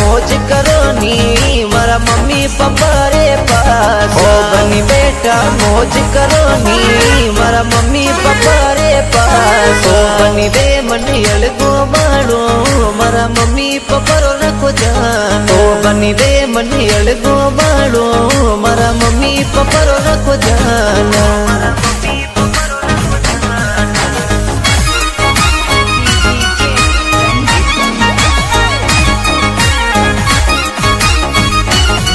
મોજ કરો ની મારા મમ્મી પપ્પા રે પાસ ઓ બની બેટા મોજ કરો ની મારા મમ્મી પપ્પા રે પાસ ઓ બની દે મને અલગો બાળો મારા મમ્મી પપ્પા રો રાખો જાન ઓ બની દે મને અલગો બાળો મારા મમ્મી પપ્પા રો રાખો જાન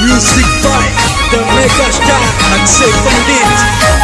Music by the mega star Akshay Pandit.